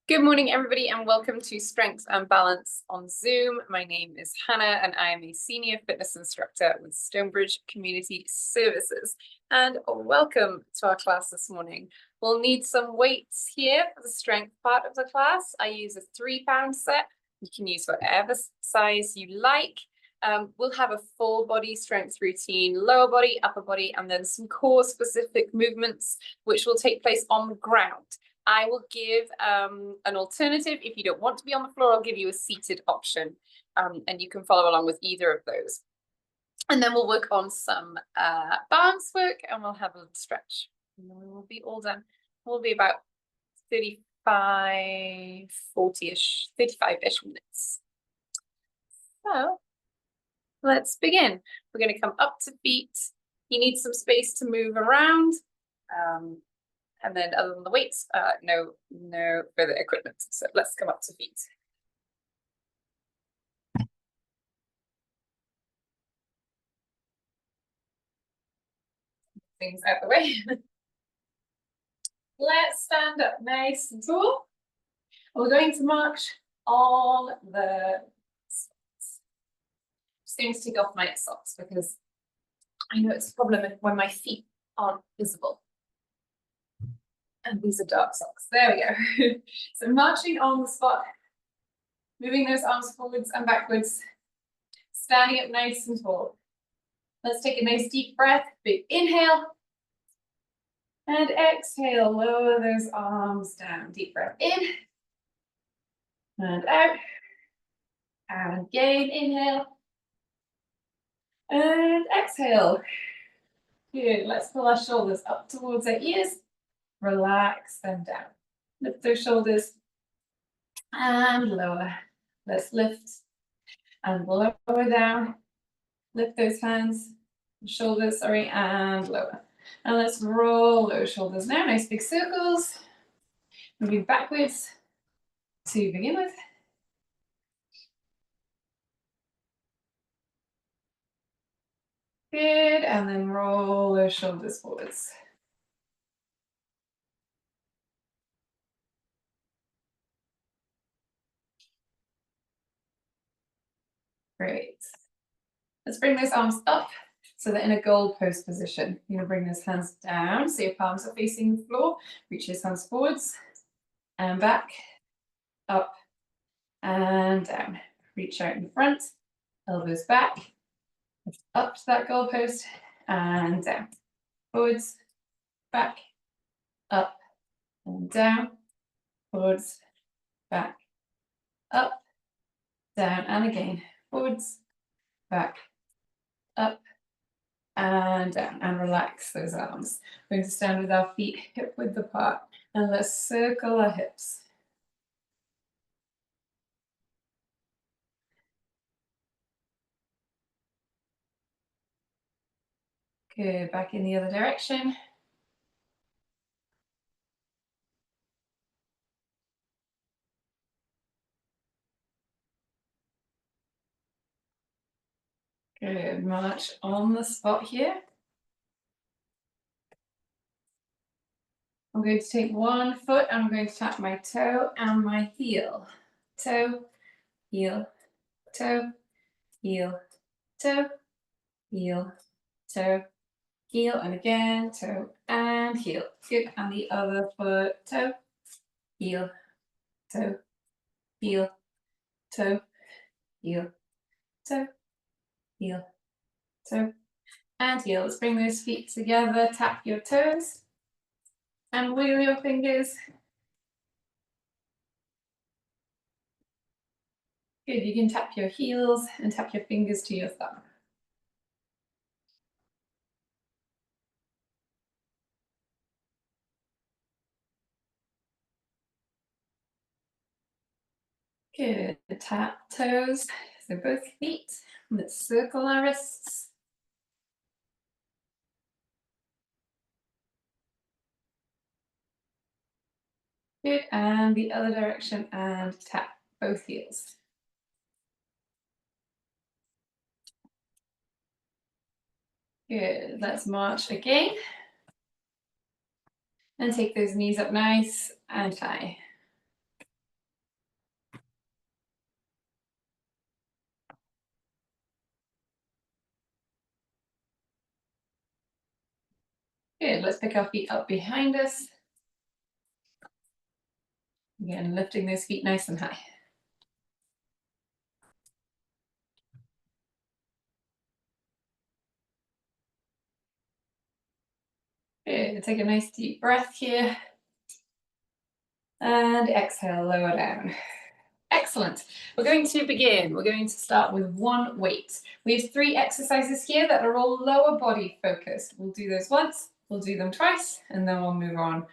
Good morning, everybody, and welcome to Strength and Balance on Zoom. My name is Hannah, and I am a senior fitness instructor with Stonebridge Community Services. And welcome to our class this morning. We'll need some weights here for the strength part of the class. I use a 3-pound set. You can use whatever size you like. We'll have a full body strength routine, lower body, upper body, and then some core specific movements, which will take place on the ground. I will give an alternative. If you don't want to be on the floor, I'll give you a seated option, and you can follow along with either of those. And then we'll work on some balance work, and we'll have a little stretch. And then we will be all done. We'll be about 35, 40-ish, 35-ish minutes. So let's begin. We're going to come up to feet. You need some space to move around. And then other than the weights, no further equipment. So let's come up to feet. Things out the way. Let's stand up nice and tall. We're going to march on the socks. Just going to take off my socks because I know it's a problem when my feet aren't visible. And these are dark socks. There we go. So marching on the spot, moving those arms forwards and backwards, standing up nice and tall. Let's take a nice deep breath. Big inhale. And exhale. Lower those arms down. Deep breath in. And out. And again, inhale. And exhale. Good. Let's pull our shoulders up towards our ears. Relax them down. Lift those shoulders and lower. Let's lift and lower down. Lift those hands, shoulders, sorry, and lower. And let's roll those shoulders now. Nice big circles. Moving backwards to begin with. Good. And then roll those shoulders forwards. Great. Let's bring those arms up so they're in a goalpost position. You're going to bring those hands down so your palms are facing the floor. Reach those hands forwards and back, up and down. Reach out in front, elbows back, lift up to that goalpost and down. Forwards, back, up and down. Forwards, back, up, down, and again. Forwards, back, up, and down. And relax those arms. We're going to stand with our feet hip width apart. And let's circle our hips. Good. Back in the other direction. Good. March on the spot here. I'm going to take one foot and I'm going to tap my toe and my heel. Toe, heel, toe, heel, toe, heel, toe, heel, and again, toe and heel. Good. And the other foot, toe, heel, toe, heel, toe, heel, toe, heel, toe, and heel. Let's bring those feet together. Tap your toes and wiggle your fingers. Good. You can tap your heels and tap your fingers to your thumb. Good. Tap toes. So both feet. Let's circle our wrists. Good. And the other direction and tap both heels. Good. Let's march again. And take those knees up nice and high. Good, let's pick our feet up behind us. Again, lifting those feet nice and high. Good, take a nice deep breath here. And exhale, lower down. Excellent. We're going to begin. We're going to start with one weight. We have 3 exercises here that are all lower body focused. We'll do those once, we'll do them twice, and then we'll move on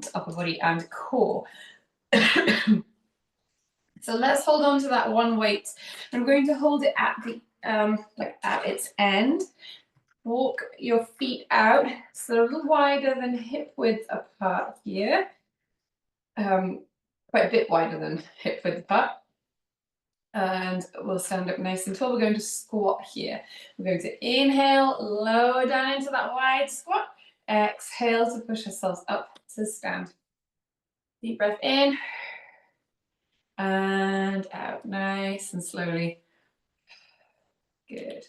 to upper body and core. So let's hold on to that one weight. I'm going to hold it at the at its end. Walk your feet out, so a little wider than hip width apart here. Quite a bit wider than hip width apart. And we'll stand up nice and tall. We're going to squat here. We're going to inhale, lower down into that wide squat. Exhale to push ourselves up to stand. Deep breath in and out, nice and slowly. Good.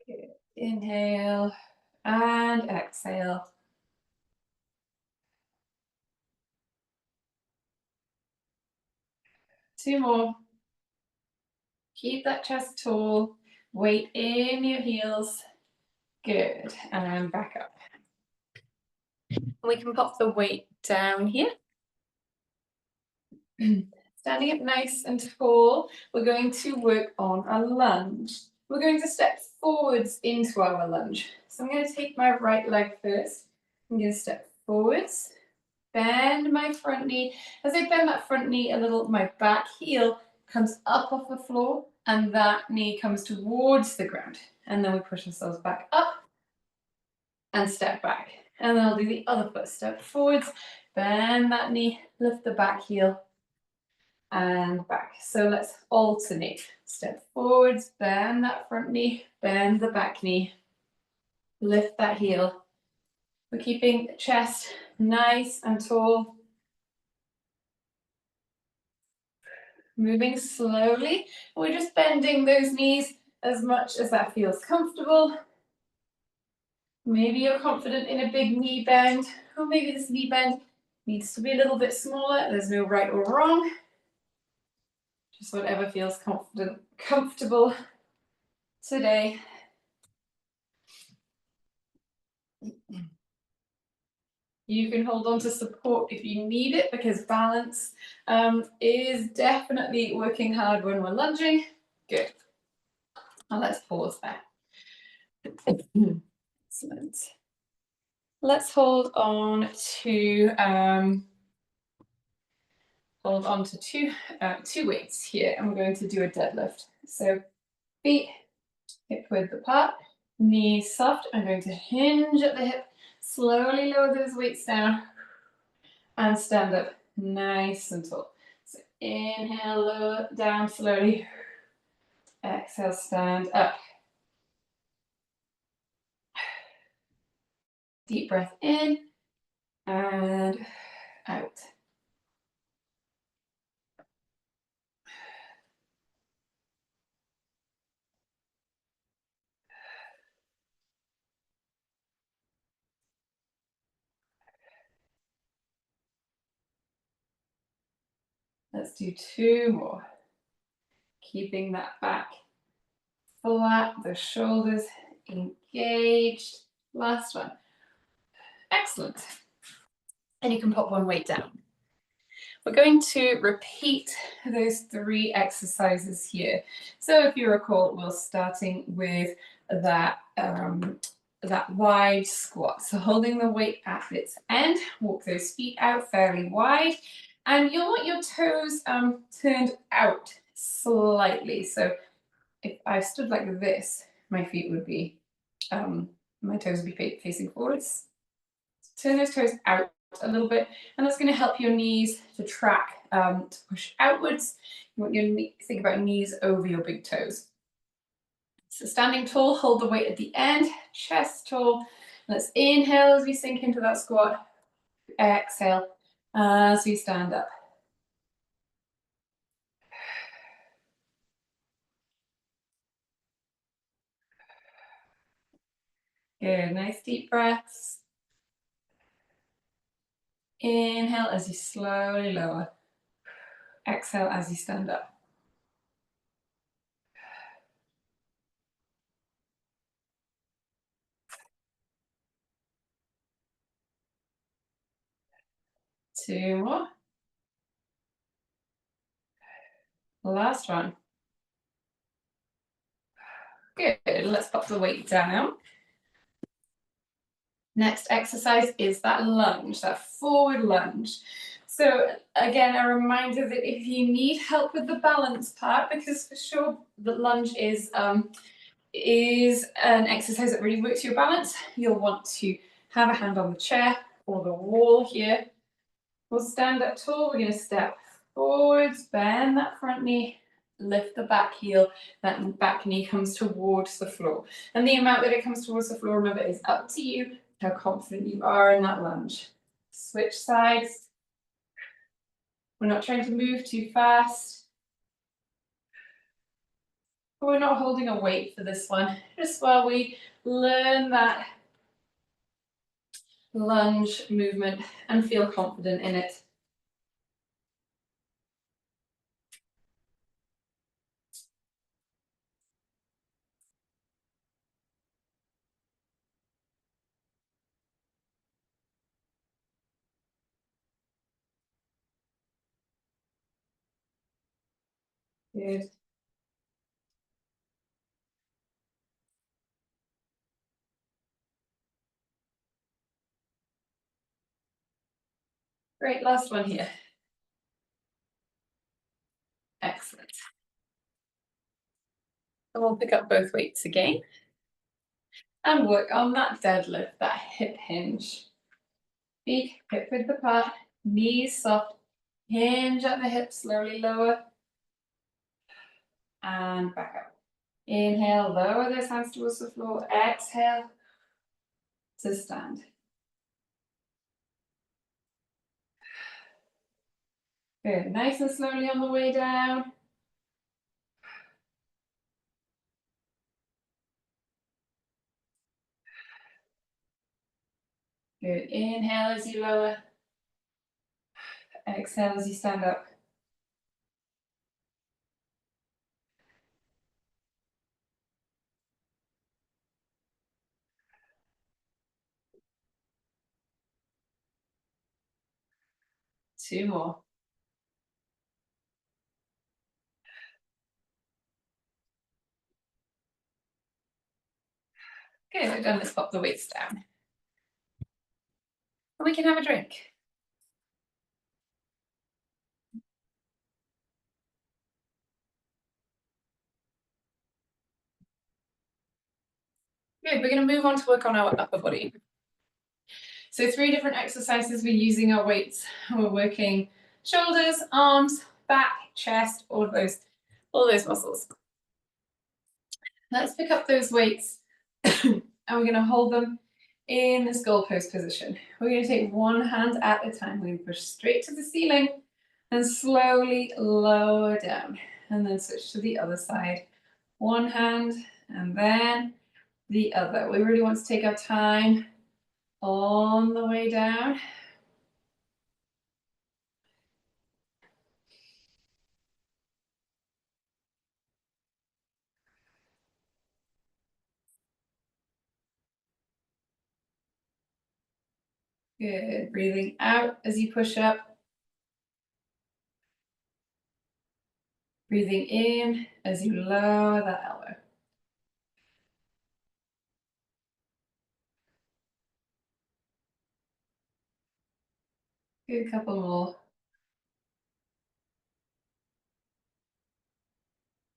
Good. Inhale and exhale. Two more. Keep that chest tall. Weight in your heels. Good. And back up. We can pop the weight down here. Standing up nice and tall, we're going to work on a lunge. We're going to step forwards into our lunge. So I'm going to take my right leg first. I'm going to step forwards, bend my front knee. As I bend that front knee a little, my back heel comes up off the floor and that knee comes towards the ground. And then we push ourselves back up and step back. And then I'll do the other foot. Step forwards, bend that knee, lift the back heel, and back. So let's alternate. Step forwards, bend that front knee, bend the back knee, lift that heel. We're keeping the chest nice and tall. Moving slowly. We're just bending those knees as much as that feels comfortable. Maybe you're confident in a big knee bend, or maybe this knee bend needs to be a little bit smaller. There's no right or wrong. Just whatever feels comfortable today. You can hold on to support if you need it, because balance is definitely working hard when we're lunging. Good. Now let's pause there. Excellent. Let's hold on to two weights here, and we're going to do a deadlift. So feet hip width apart, knees soft. I'm going to hinge at the hip, slowly lower those weights down, and stand up nice and tall. So inhale, lower down slowly. Exhale, stand up. Deep breath in and out. Let's do 2 more. Keeping that back flat, the shoulders engaged. Last one. Excellent. And you can pop one weight down. We're going to repeat those 3 exercises here. So if you recall, we're starting with that, that wide squat. So holding the weight at its end, walk those feet out fairly wide, and you'll want your toes turned out slightly. So if I stood like this, my feet would be, my toes would be facing forwards. Turn those toes out a little bit, and that's going to help your knees to track, to push outwards. You want your think about knees over your big toes. So standing tall, hold the weight at the end, chest tall. Let's inhale as we sink into that squat. Exhale as we stand up. Good, nice deep breaths. Inhale as you slowly lower. Exhale as you stand up. Two more. Last one. Good, let's pop the weight down. Next exercise is that lunge, that forward lunge. So again, a reminder that if you need help with the balance part, because for sure the lunge is an exercise that really works your balance, you'll want to have a hand on the chair or the wall here. We'll stand up tall, we're going to step forwards, bend that front knee, lift the back heel, that back knee comes towards the floor. And the amount that it comes towards the floor, remember, is up to you, how confident you are in that lunge. Switch sides. We're not trying to move too fast. We're not holding a weight for this one, just while we learn that lunge movement and feel confident in it. Good. Great, last one here. Excellent. And we'll pick up both weights again. And work on that deadlift, that hip hinge. Feet hip width apart, knees soft, hinge at the hips, slowly lower. And back up. Inhale, lower those hands towards the floor. Exhale to stand. Good, nice and slowly on the way down. Good, inhale as you lower. Exhale as you stand up. Two more. Good, and let's pop the weights down. And we can have a drink. Good, we're going to move on to work on our upper body. So 3 different exercises, we're using our weights. We're working shoulders, arms, back, chest, all those muscles. Let's pick up those weights and we're going to hold them in this goalpost position. We're going to take one hand at a time. We're going to push straight to the ceiling and slowly lower down, and then switch to the other side. One hand and then the other. We really want to take our time on the way down. Good. Breathing out as you push up. Breathing in as you lower that elbow. Good, couple more.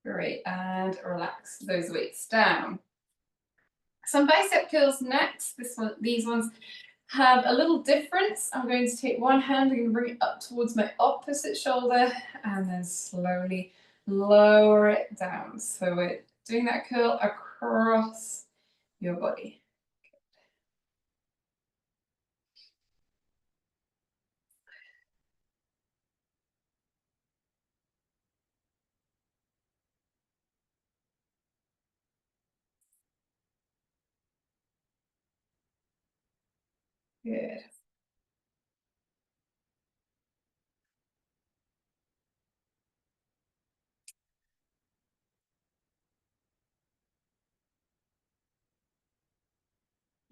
Great, and relax those weights down. Some bicep curls next. These ones have a little difference. I'm going to take one hand, I'm going to bring it up towards my opposite shoulder and then slowly lower it down. So we're doing that curl across your body. Good.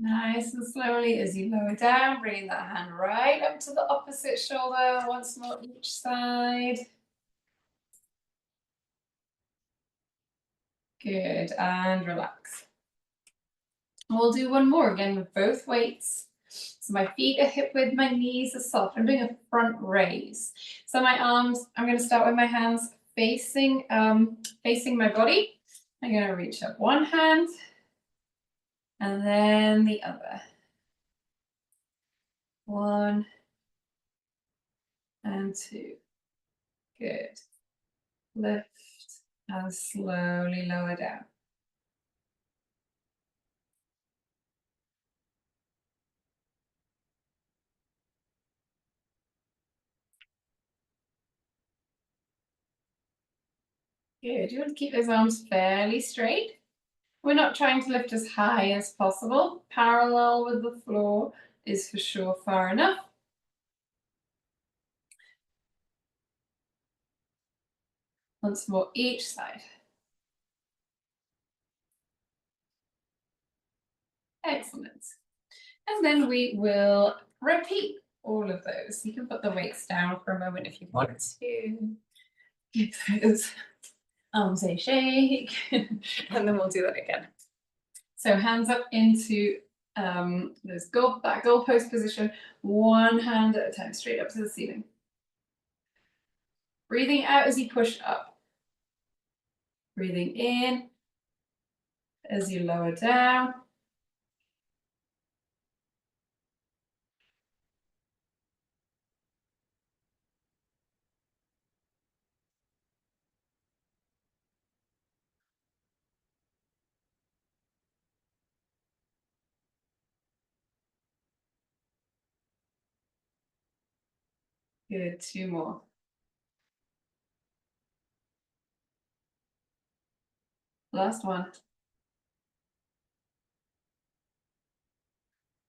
Nice and slowly as you lower down, bringing that hand right up to the opposite shoulder, once more each side. Good, and relax. We'll do one more again with both weights. So my feet are hip width, my knees are soft. I'm doing a front raise. So my arms, I'm going to start with my hands facing my body. I'm going to reach up one hand and then the other. One and two. Good. Lift and slowly lower down. Good. You want to keep those arms fairly straight. We're not trying to lift as high as possible. Parallel with the floor is for sure far enough. Once more each side. Excellent. And then we will repeat all of those. You can put the weights down for a moment if you want to. Give those arms a shake. And then we'll do that again. So hands up into that goalpost position, one hand at a time, straight up to the ceiling. Breathing out as you push up. Breathing in as you lower down. Good, two more. Last one.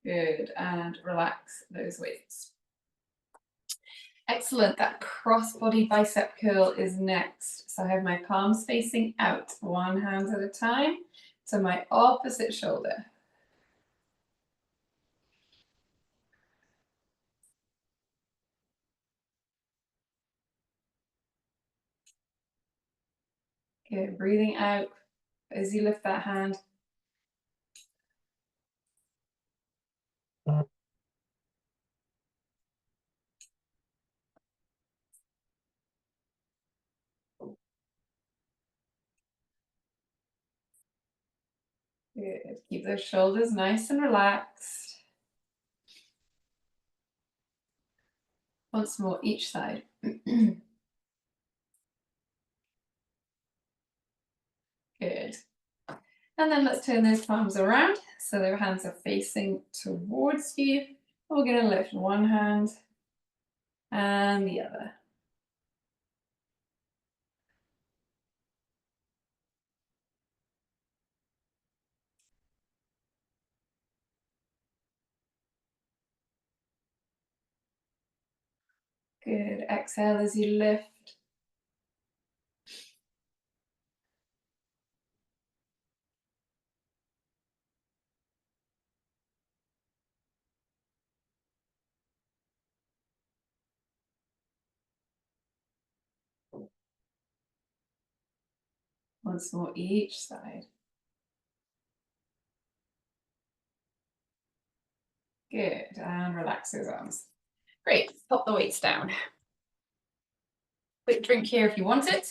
Good, and relax those weights. Excellent, that cross-body bicep curl is next. So I have my palms facing out, one hand at a time, to my opposite shoulder. Good, breathing out as you lift that hand. Good, keep those shoulders nice and relaxed. Once more, each side. Good. And then let's turn those palms around so their hands are facing towards you. We're going to lift one hand and the other. Good. Exhale as you lift. Once more, each side. Good. And relax those arms. Great. Pop the weights down. Quick drink here if you want it.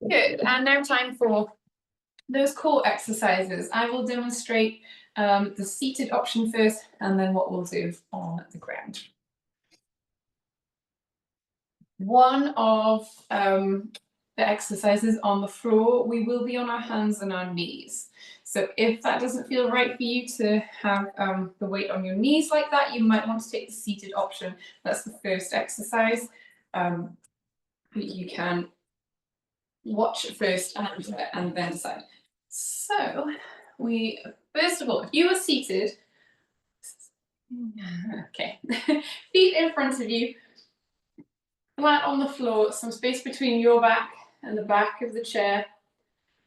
Good, and now time for those core exercises. I will demonstrate the seated option first, and then what we'll do on the ground. One of the exercises on the floor, we will be on our hands and our knees. So if that doesn't feel right for you to have the weight on your knees like that, you might want to take the seated option. That's the first exercise. You can watch first and then decide. So we, first of all, if you are seated, okay, feet in front of you, flat on the floor, some space between your back and the back of the chair.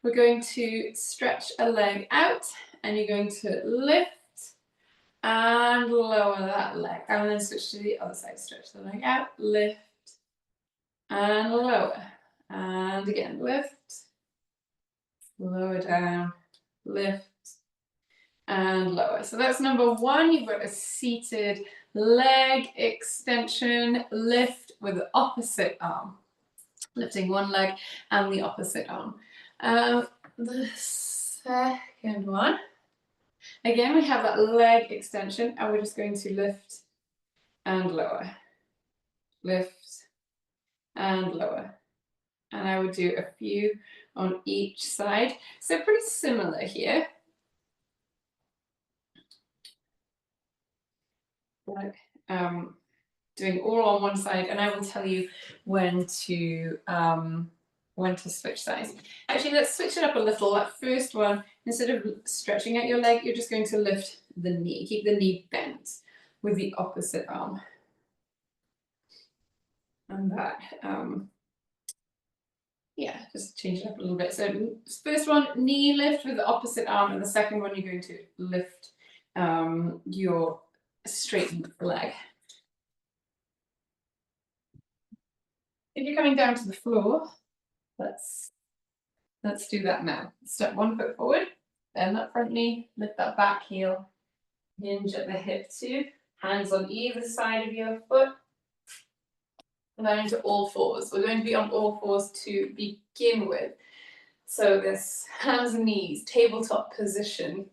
We're going to stretch a leg out and you're going to lift and lower that leg. And then switch to the other side. Stretch the leg out, lift and lower. And again, lift, lower down, lift and lower. So that's number one. You've got a seated leg extension, lift with the opposite arm. Lifting one leg and the opposite arm. The second one, again, we have that leg extension and we're just going to lift and lower, lift and lower. And I would do a few on each side. So pretty similar here. Like doing all on one side, and I will tell you when to switch sides. Actually, let's switch it up a little. That first one, instead of stretching out your leg, you're just going to lift the knee. Keep the knee bent with the opposite arm. And that, yeah, just change it up a little bit. So first one, knee lift with the opposite arm, and the second one, you're going to lift your straightened leg. If you're coming down to the floor, let's do that now. Step one foot forward, bend that front knee, lift that back heel, hinge at the hip too, hands on either side of your foot, and then into all fours. We're going to be on all fours to begin with. So this hands and knees, tabletop position.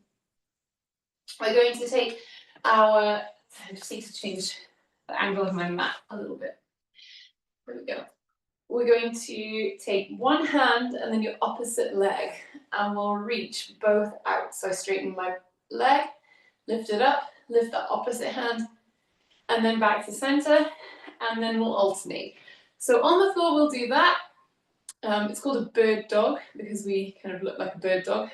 We're going to take our, I just need to change the angle of my mat a little bit. There we go. We're going to take one hand and then your opposite leg, and we'll reach both out. So I straighten my leg, lift it up, lift that opposite hand, and then back to center, and then we'll alternate. So on the floor, we'll do that. It's called a bird dog because we kind of look like a bird dog.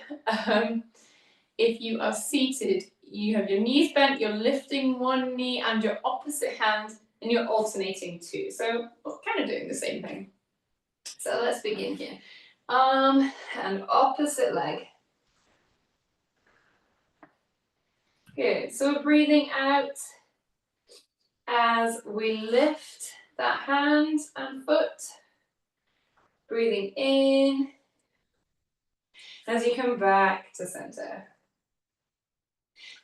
If you are seated, you have your knees bent, you're lifting one knee and your opposite hand, and you're alternating two. So we're kind of doing the same thing. So let's begin here. And opposite leg. Good. So we're breathing out as we lift that hand and foot. Breathing in as you come back to center.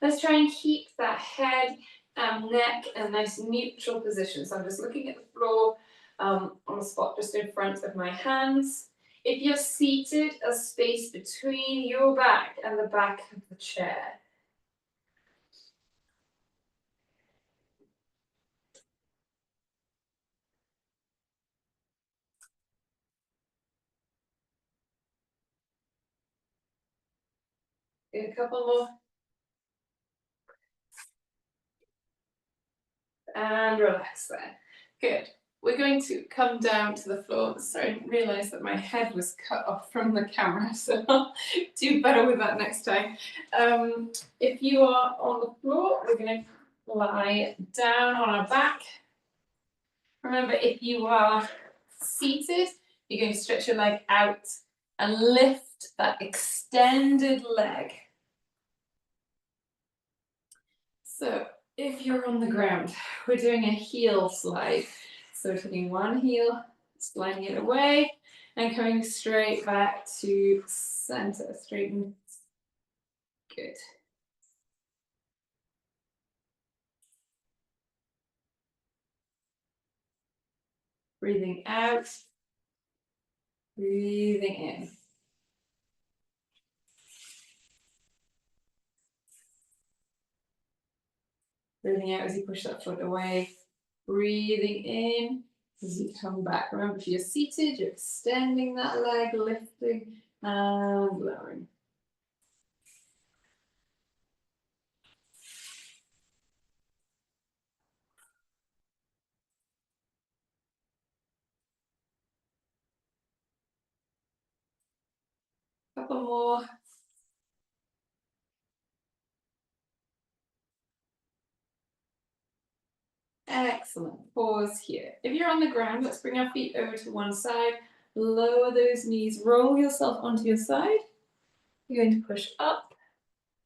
Let's try and keep that head and neck in a nice neutral position. So I'm just looking at the floor on a spot just in front of my hands. If you're seated, a space between your back and the back of the chair. A couple more. And relax there. Good. We're going to come down to the floor. Sorry, I didn't realise that my head was cut off from the camera, so I'll do better with that next time. If you are on the floor, we're going to lie down on our back. Remember, if you are seated, you're going to stretch your leg out and lift that extended leg. So if you're on the ground, we're doing a heel slide. So taking one heel, sliding it away, and coming straight back to center. Straighten. Good. Breathing out. Breathing in. Breathing out as you push that foot away. Breathing in as you come back. Remember, if you're seated, you're extending that leg, lifting and lowering. Couple more. Excellent. Pause here. If you're on the ground, let's bring our feet over to one side. Lower those knees. Roll yourself onto your side. You're going to push up.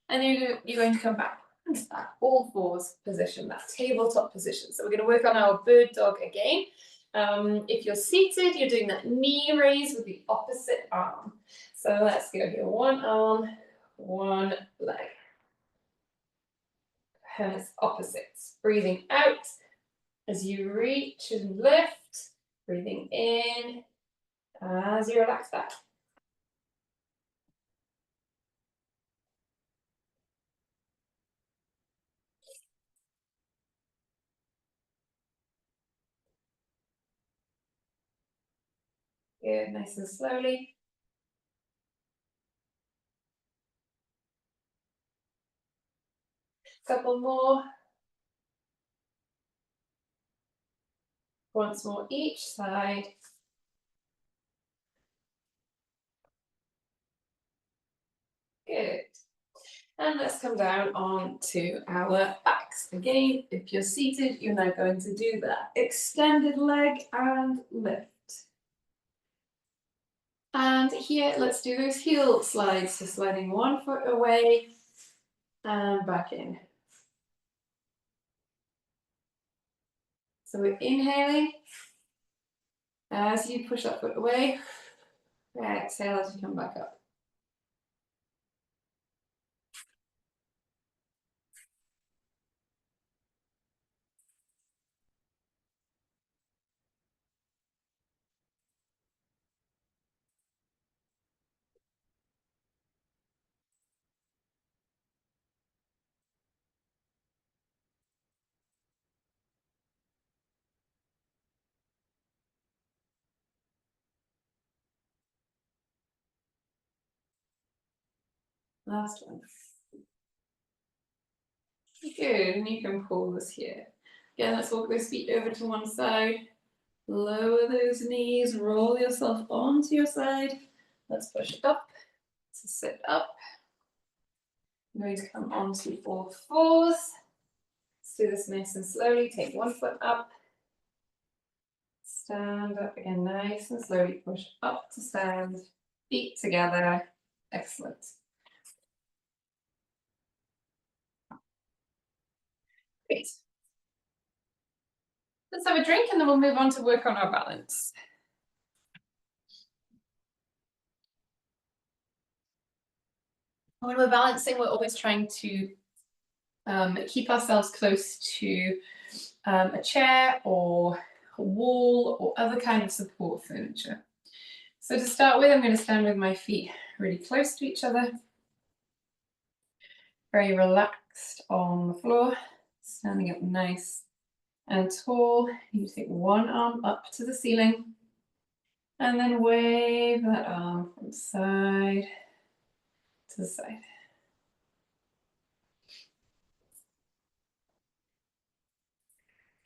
And you're going to come back into that all fours position, that tabletop position. So we're going to work on our bird dog again. If you're seated, you're doing that knee raise with the opposite arm. So let's go here. One arm, one leg. And it's opposites. Breathing out as you reach and lift. Breathing in as you relax back. Good, nice and slowly. Couple more. Once more each side. Good. And let's come down onto our backs. Again, if you're seated, you're now going to do that extended leg and lift. And here, let's do those heel slides. So sliding one foot away and back in. So we're inhaling as you push that foot away. Exhale as you come back up. Last one. Good, and you can pause here. Again, let's walk those feet over to one side. Lower those knees, roll yourself onto your side. Let's push up to sit up. I'm going to come onto all fours. Let's do this nice and slowly. Take one foot up. Stand up again, nice and slowly. Push up to stand. Feet together. Excellent. Great. Let's have a drink and then we'll move on to work on our balance. When we're balancing, we're always trying to keep ourselves close to a chair or a wall or other kind of support furniture. So to start with, I'm going to stand with my feet really close to each other. Very relaxed on the floor, standing up nice and tall. You take one arm up to the ceiling and then wave that arm from side to side.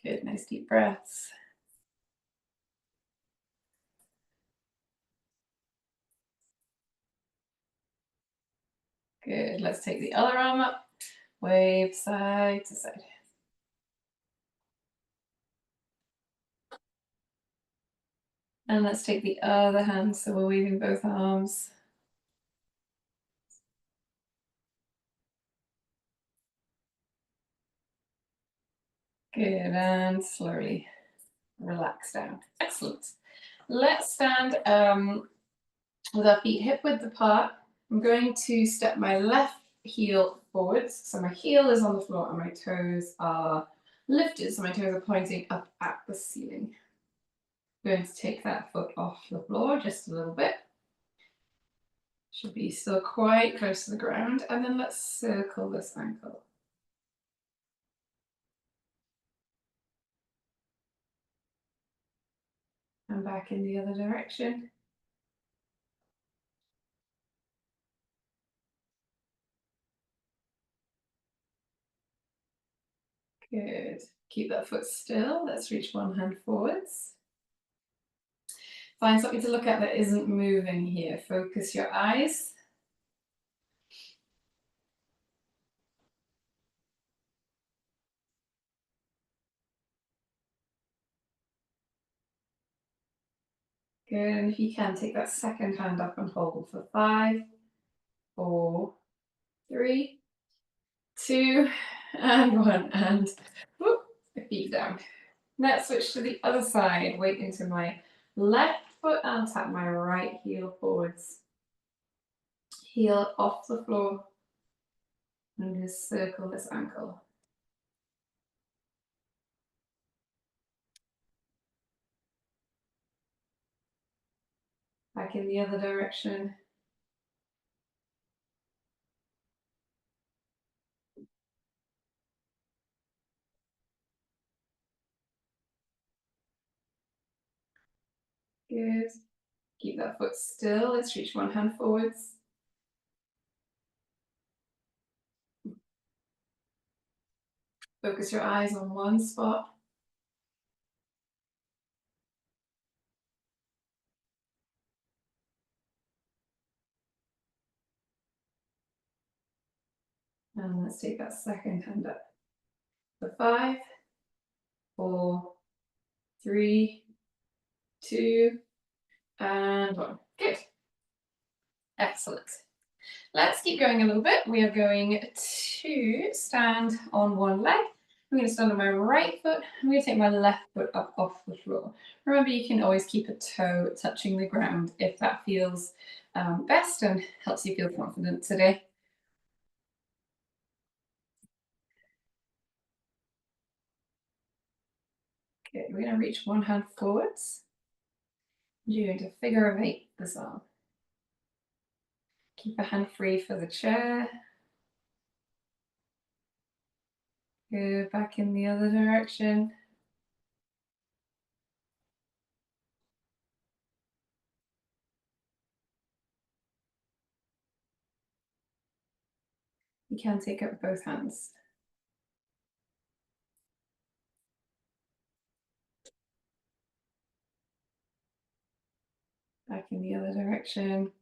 Good, nice deep breaths. Good, let's take the other arm up, wave side to side. And let's take the other hand, so we're waving both arms. Good, and slowly relax down. Excellent. Let's stand with our feet hip width apart. I'm going to step my left heel forwards. So my heel is on the floor and my toes are lifted. So my toes are pointing up at the ceiling. Going to take that foot off the floor just a little bit. Should be still quite close to the ground. And then let's circle this ankle. And back in the other direction. Good. Keep that foot still. Let's reach one hand forwards. Find something to look at that isn't moving here. Focus your eyes. Good. And if you can, take that second hand up and hold for 5, 4, 3, 2, and 1. And whoop, feet down. Let's switch to the other side. Weight into my left foot and tap my right heel forwards. Heel off the floor. And just circle this ankle. Back in the other direction. Good. Keep that foot still. Let's reach one hand forwards. Focus your eyes on one spot. And let's take that second hand up. For 5, 4, 3, 2, and 1. Good. Excellent. Let's keep going a little bit. We are going to stand on one leg. I'm going to stand on my right foot. I'm going to take my left foot up off the floor. Remember, you can always keep a toe touching the ground if that feels best and helps you feel confident today. Okay, we're going to reach one hand forwards. You're going to figure of 8 this arm. Keep a hand free for the chair. Go back in the other direction. You can take up both hands. Back in the other direction.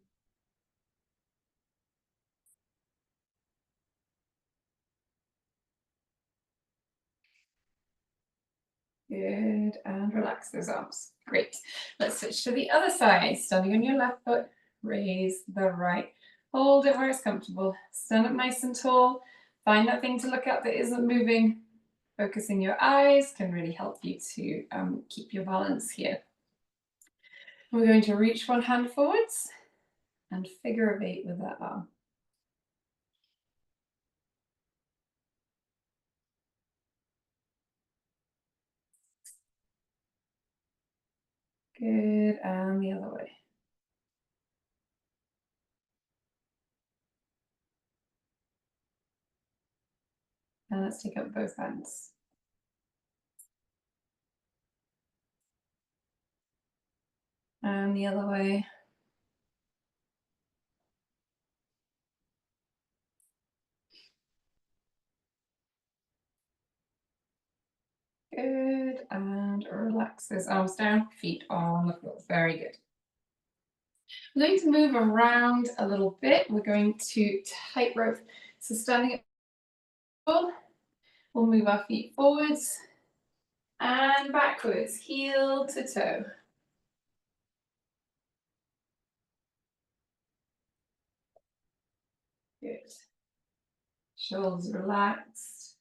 Good, and relax those arms. Great. Let's switch to the other side. Standing on your left foot, raise the right. Hold it where it's comfortable. Stand up nice and tall. Find that thing to look at that isn't moving. Focusing your eyes can really help you to keep your balance here. We're going to reach one hand forwards and figure of 8 with that arm. Good, and the other way. And let's take up both hands. And the other way. Good, and relax those arms down, feet on the floor. Very good. We're going to move around a little bit. We're going to tightrope. So standing up, we'll move our feet forwards and backwards, heel to toe. Good. Shoulders relaxed.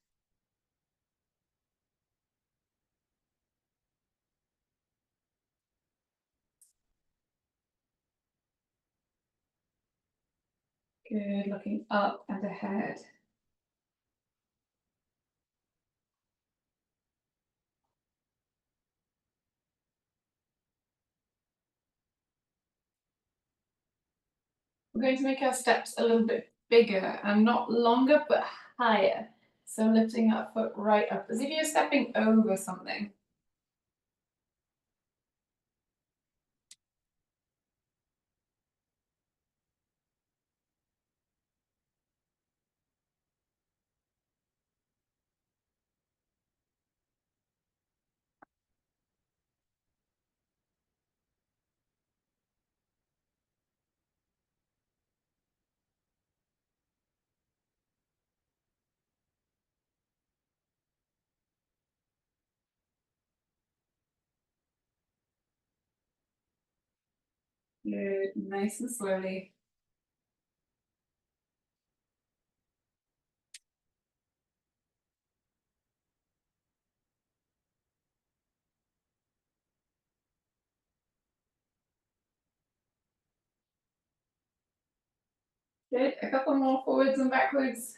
Good, looking up and ahead. We're going to make our steps a little bit bigger and not longer, but higher. So lifting that foot right up, as if you're stepping over something. Good, nice and slowly. Good, a couple more forwards and backwards.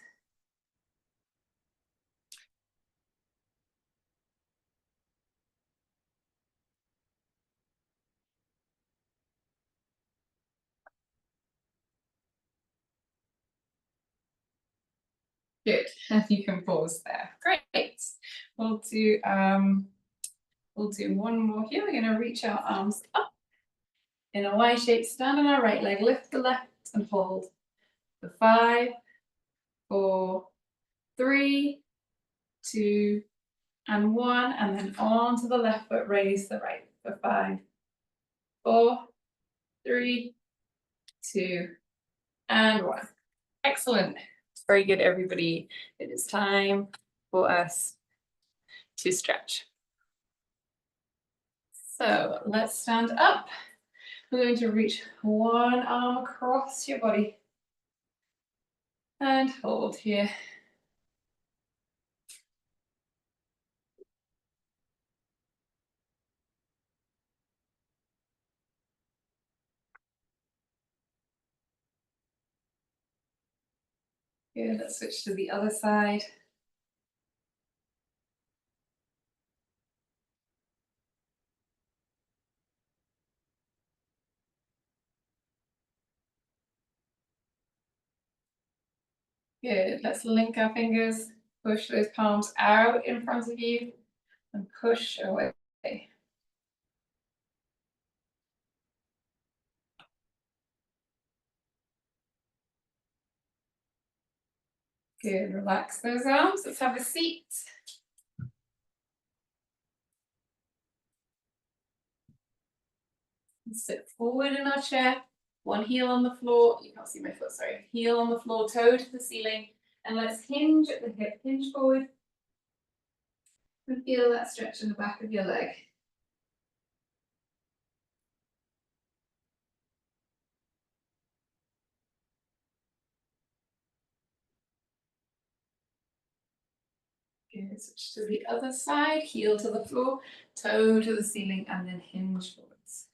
Good, and you can pause there. Great. We'll do one more here. We're going to reach our arms up in a Y shape. Stand on our right leg. Lift the left and hold. For 5, 4, 3, 2, and 1, and then on to the left foot. Raise the right for 5, 4, 3, 2, and 1. Excellent. Very good, everybody. It is time for us to stretch. So let's stand up. We're going to reach one arm across your body and hold here. Good, let's switch to the other side. Good, let's link our fingers, push those palms out in front of you and push away. Good, relax those arms. Let's have a seat. Sit forward in our chair, one heel on the floor. You can't see my foot, sorry. Heel on the floor, toe to the ceiling. And let's hinge at the hip, hinge forward. And feel that stretch in the back of your leg. Good, switch to the other side, heel to the floor, toe to the ceiling, and then hinge forwards.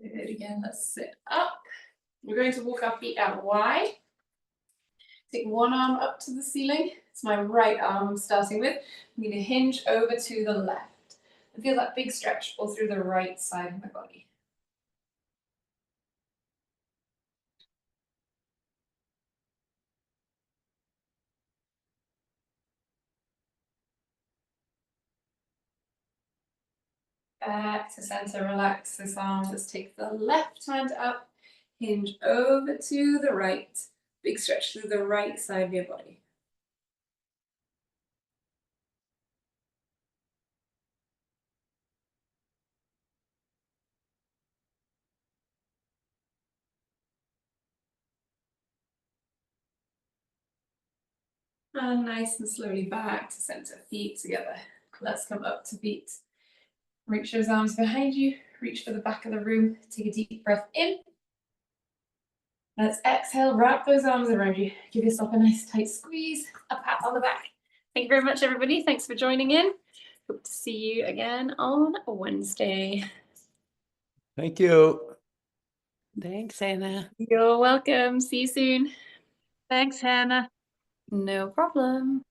Good, again, let's sit up. We're going to walk our feet out wide. Take one arm up to the ceiling. It's my right arm I'm starting with. I'm going to hinge over to the left. And feel that big stretch all through the right side of my body. Back to center, relax this arm. Let's take the left hand up, hinge over to the right. Big stretch through the right side of your body. And nice and slowly back to center, feet together. Let's come up to feet. Reach those arms behind you, reach for the back of the room, take a deep breath in. Let's exhale, wrap those arms around you. Give yourself a nice tight squeeze, a pat on the back. Thank you very much, everybody. Thanks for joining in. Hope to see you again on Wednesday. Thank you. Thanks, Anna. You're welcome. See you soon. Thanks, Hannah. No problem.